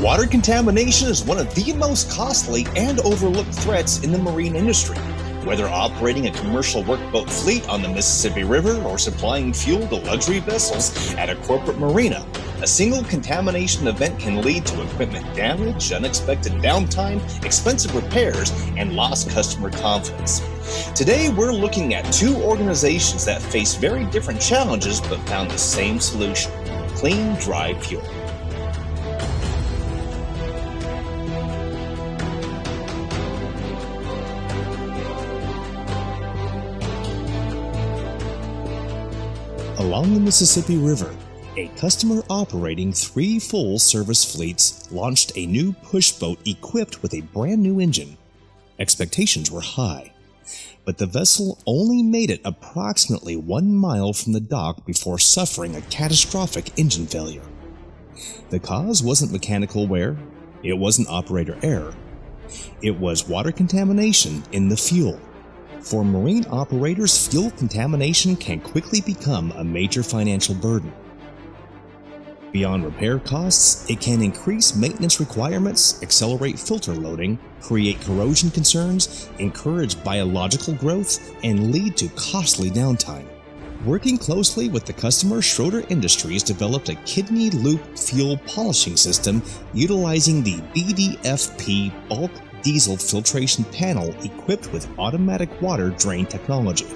Water contamination is one of the most costly and overlooked threats in the marine industry. Whether operating a commercial workboat fleet on the Mississippi River or supplying fuel to luxury vessels at a corporate marina, a single contamination event can lead to equipment damage, unexpected downtime, expensive repairs, and lost customer confidence. Today, we're looking at two organizations that face very different challenges but found the same solution: clean, dry fuel. Along the Mississippi River, a customer operating 3 full-service fleets launched a new pushboat equipped with a brand new engine. Expectations were high, but the vessel only made it approximately 1 mile from the dock before suffering a catastrophic engine failure. The cause wasn't mechanical wear, it wasn't operator error, it was water contamination in the fuel. For marine operators, fuel contamination can quickly become a major financial burden. Beyond repair costs, it can increase maintenance requirements, accelerate filter loading, create corrosion concerns, encourage biological growth, and lead to costly downtime. Working closely with the customer, Schroeder Industries developed a kidney loop fuel polishing system utilizing the BDFP bulk diesel filtration panel equipped with automatic water drain technology.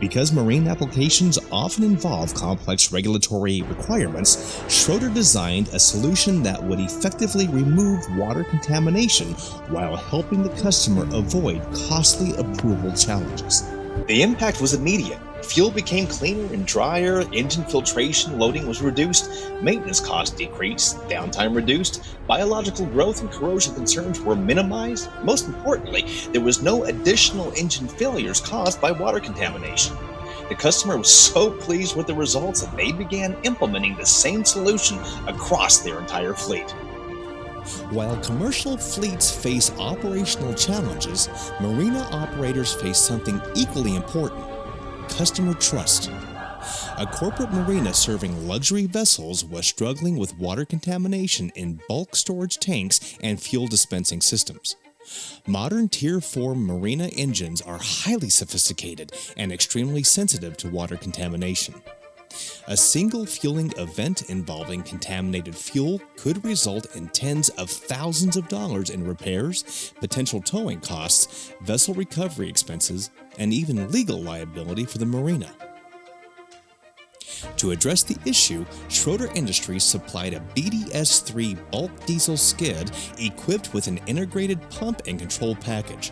Because marine applications often involve complex regulatory requirements, Schroeder designed a solution that would effectively remove water contamination while helping the customer avoid costly approval challenges. The impact was immediate. Fuel became cleaner and drier, engine filtration loading was reduced, maintenance costs decreased, downtime reduced, biological growth and corrosion concerns were minimized. Most importantly, there was no additional engine failures caused by water contamination. The customer was so pleased with the results that they began implementing the same solution across their entire fleet. While commercial fleets face operational challenges, marina operators face something equally important: customer trust. A corporate marina serving luxury vessels was struggling with water contamination in bulk storage tanks and fuel dispensing systems. Modern Tier 4 marina engines are highly sophisticated and extremely sensitive to water contamination. A single fueling event involving contaminated fuel could result in tens of thousands of dollars in repairs, potential towing costs, vessel recovery expenses, and even legal liability for the marina. To address the issue, Schroeder Industries supplied a BDS-3 bulk diesel skid equipped with an integrated pump and control package,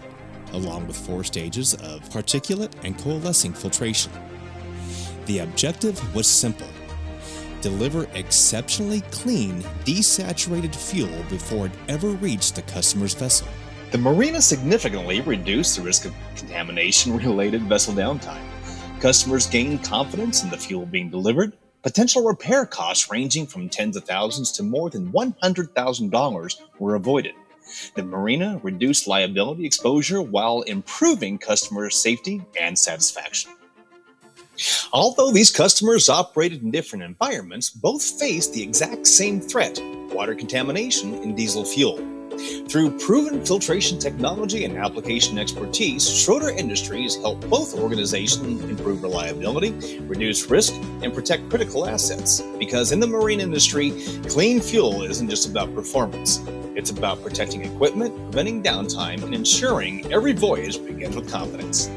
along with 4 stages of particulate and coalescing filtration. The objective was simple: deliver exceptionally clean, desaturated fuel before it ever reached the customer's vessel. The marina significantly reduced the risk of contamination-related vessel downtime. Customers gained confidence in the fuel being delivered. Potential repair costs ranging from tens of thousands to more than $100,000 were avoided. The marina reduced liability exposure while improving customer safety and satisfaction. Although these customers operated in different environments, both faced the exact same threat: water contamination in diesel fuel. Through proven filtration technology and application expertise, Schroeder Industries helped both organizations improve reliability, reduce risk, and protect critical assets. Because in the marine industry, clean fuel isn't just about performance. It's about protecting equipment, preventing downtime, and ensuring every voyage begins with confidence.